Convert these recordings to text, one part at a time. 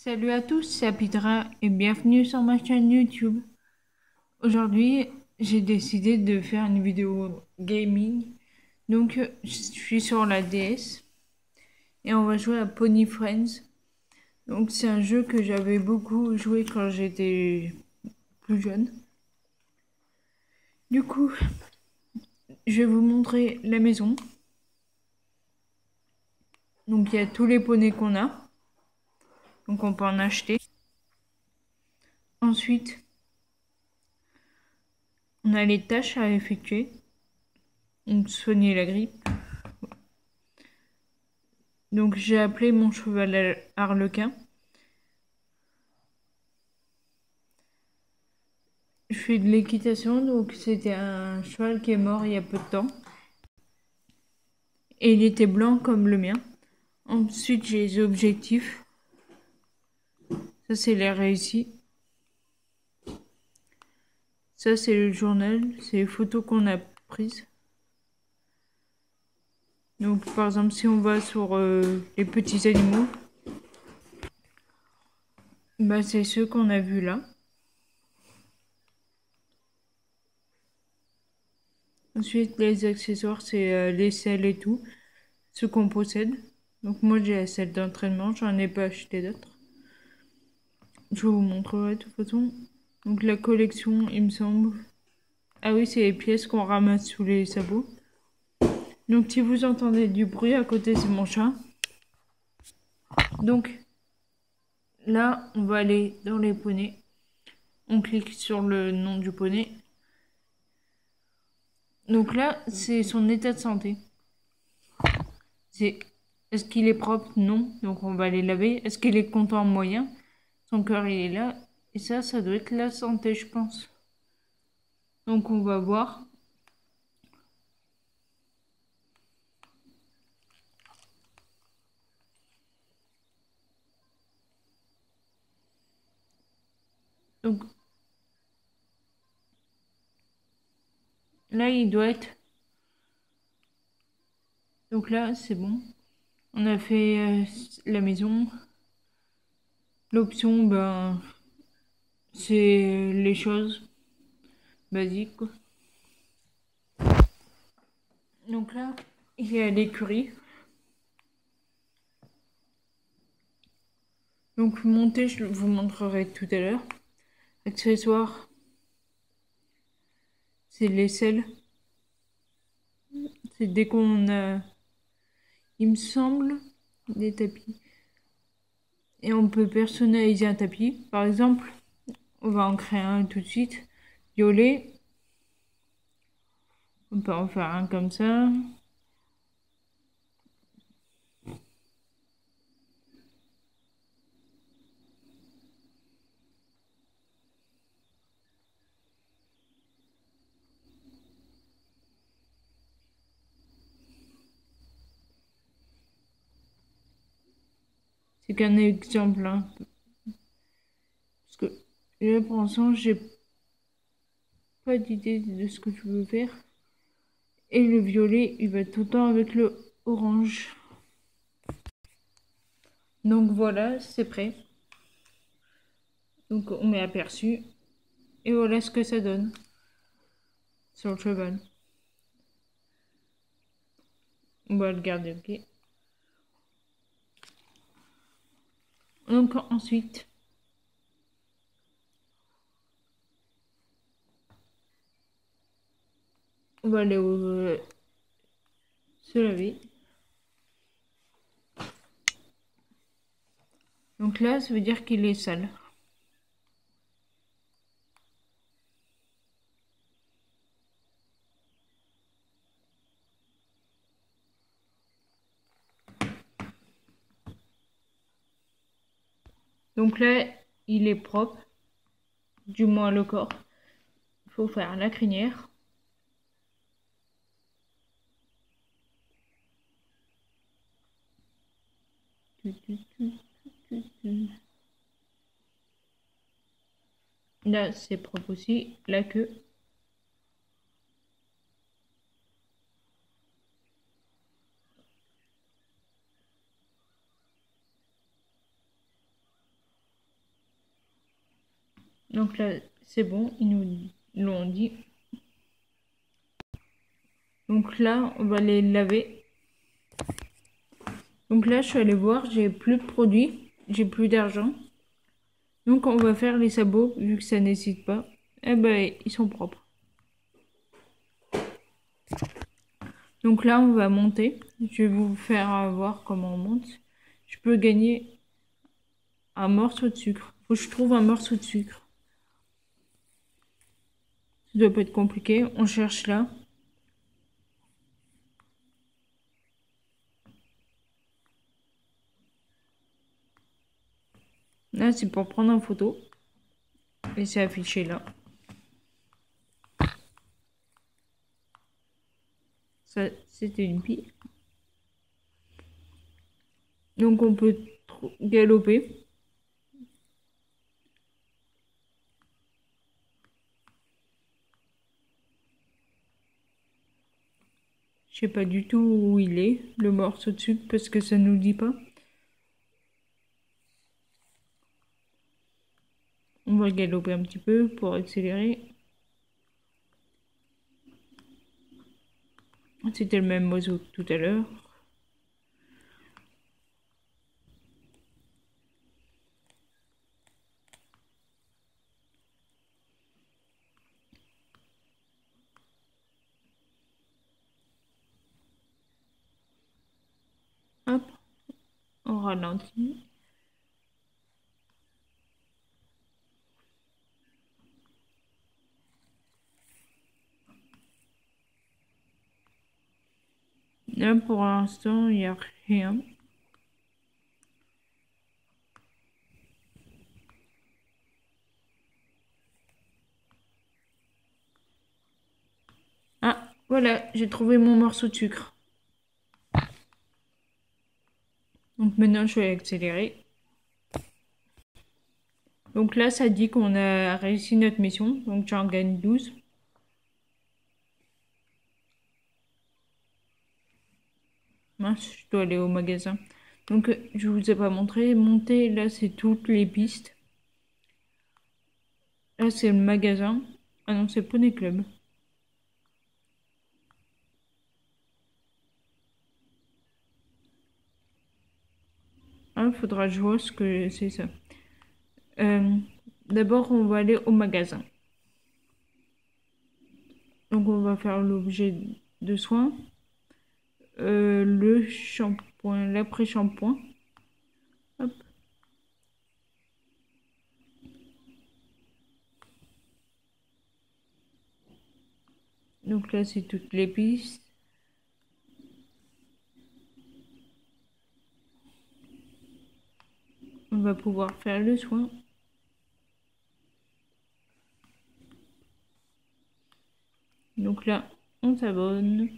Salut à tous, c'est Apidra et bienvenue sur ma chaîne YouTube. Aujourd'hui, j'ai décidé de faire une vidéo gaming. Donc, je suis sur la DS et on va jouer à Pony Friends. Donc, c'est un jeu que j'avais beaucoup joué quand j'étais plus jeune. Du coup, je vais vous montrer la maison. Donc, il y a tous les poneys qu'on a. Donc, on peut en acheter. Ensuite, on a les tâches à effectuer. Donc, soigner la grippe. Donc, j'ai appelé mon cheval Arlequin. Je fais de l'équitation, donc c'était un cheval qui est mort il y a peu de temps. Et il était blanc comme le mien. Ensuite, j'ai les objectifs. Ça, c'est les réussis. Ça, c'est le journal. C'est les photos qu'on a prises. Donc, par exemple, si on va sur les petits animaux, bah, c'est ceux qu'on a vus là. Ensuite, les accessoires, c'est les selles et tout. Ceux qu'on possède. Donc, moi, j'ai la selle d'entraînement. J'en ai pas acheté d'autres. Je vous montrerai de toute façon. Donc, la collection, il me semble. Ah oui, c'est les pièces qu'on ramasse sous les sabots. Donc si vous entendez du bruit à côté, c'est mon chat. Donc là, on va aller dans les poneys. On clique sur le nom du poney. Donc là, c'est son état de santé. C'est est-ce qu'il est propre? Non. Donc on va aller laver. Est-ce qu'il est content? Moyen. Son cœur, il est là. Et ça doit être la santé, je pense. Donc on va voir. Donc là, il doit être... Donc là, c'est bon. On a fait la maison. L'option, ben, c'est les choses basiques, quoi. Donc là, il est à l'écurie. Donc monter, je vous montrerai tout à l'heure. Accessoires, c'est l'aisselle. C'est dès qu'on a, il me semble, des tapis. Et on peut personnaliser un tapis. Par exemple, on va en créer un tout de suite. Violet. On peut en faire un comme ça. C'est qu'un exemple, hein. Parce que là, pour l'instant, j'ai pas d'idée de ce que je veux faire. Et le violet, il va tout le temps avec le orange. Donc voilà, c'est prêt. Donc on met aperçu. Et voilà ce que ça donne sur le cheval. On va le garder, ok. Donc ensuite, on va aller se laver. Donc là, ça veut dire qu'il est sale. Donc là, il est propre, du moins le corps. Il faut faire la crinière. Là, c'est propre aussi. La queue. Donc là, c'est bon, ils nous l'ont dit. Donc là, on va les laver. Donc là, je suis allée voir, j'ai plus de produits, j'ai plus d'argent. Donc on va faire les sabots, vu que ça nécessite pas. Eh ben, ils sont propres. Donc là, on va monter. Je vais vous faire voir comment on monte. Je peux gagner un morceau de sucre. Faut que je trouve un morceau de sucre. Ça doit pas être compliqué. On cherche là. Là, c'est pour prendre en photo. Et c'est affiché là. Ça, c'était une pile. Donc on peut galoper. Je sais pas du tout où il est, le morceau de sucre, parce que ça nous dit pas. On va galoper un petit peu pour accélérer. C'était le même oiseau que tout à l'heure. Hop, on ralentit. Là, pour l'instant, il n'y a rien. Ah, voilà, j'ai trouvé mon morceau de sucre. Donc maintenant, je vais accélérer. Donc là, ça dit qu'on a réussi notre mission. Donc j'en gagne 12. Mince, je dois aller au magasin. Donc je vous ai pas montré. Monter, là, c'est toutes les pistes. Là, c'est le magasin. Ah non, c'est Poney Club. Ah, faudra que je vois ce que c'est ça. Euh, D'abord, on va aller au magasin. Donc, on va faire l'objet de soins. Le shampoing, l'après-shampoing. Hop. Donc là, c'est toutes les pistes. On va pouvoir faire le soin. Donc là, on s'abonne.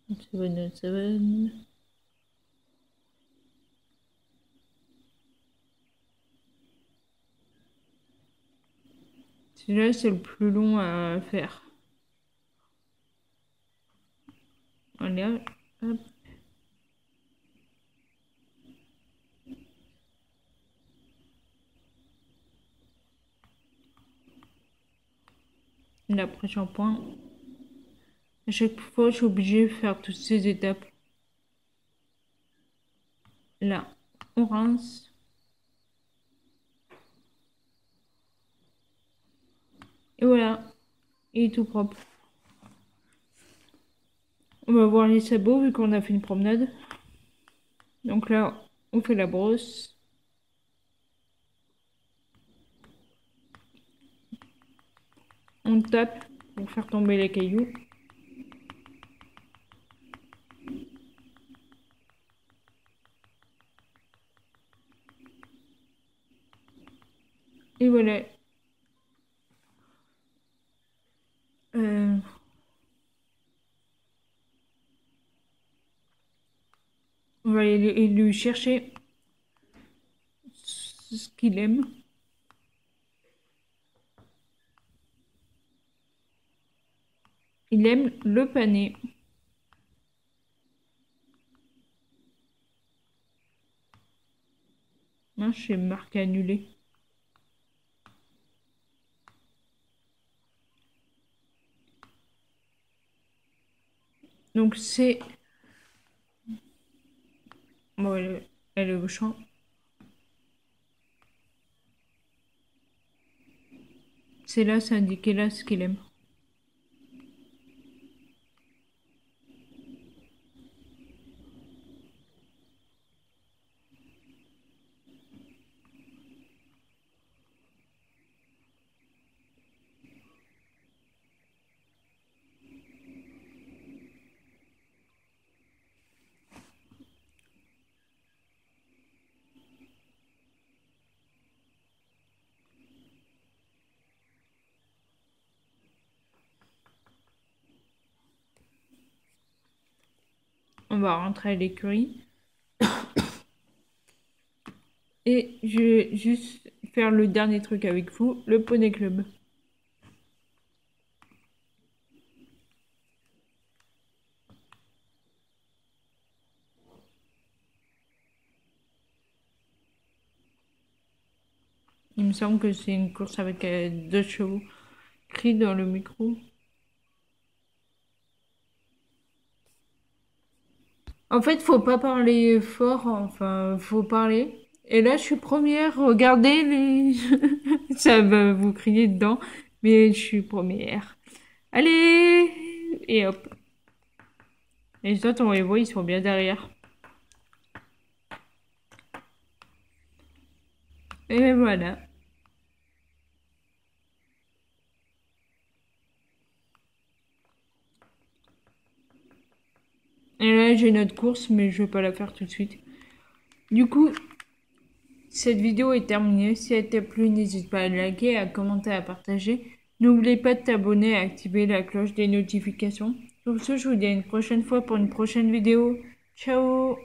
On s'abonne, on s'abonne. Celui-là, c'est le plus long à faire. Allez, hop. L'après-shampoing. À chaque fois, je suis obligée de faire toutes ces étapes. Là, on rince. Et voilà, il est tout propre. On va voir les sabots vu qu'on a fait une promenade. Donc là, on fait la brosse. On tape pour faire tomber les cailloux. Et voilà. Euh, on va aller lui chercher ce qu'il aime. Il aime le pané. Mince, j'ai marqué annulé. Donc c'est... Bon, elle est au champ. C'est là, c'est indiqué là ce qu'il aime. On va rentrer à l'écurie. Et je vais juste faire le dernier truc avec vous, le poney club. Il me semble que c'est une course avec 2 chevaux. Crie dans le micro. En fait, faut pas parler fort, enfin, faut parler. Et là, je suis première, regardez les... Ça va vous crier dedans, mais je suis première. Allez! Et hop. Et les autres, on les voit, ils sont bien derrière. Et voilà. Et là, j'ai une autre course, mais je vais pas la faire tout de suite. Du coup, cette vidéo est terminée. Si elle t'a plu, n'hésite pas à liker, à commenter, à partager. N'oublie pas de t'abonner et à activer la cloche des notifications. Sur ce, je vous dis à une prochaine fois pour une prochaine vidéo. Ciao!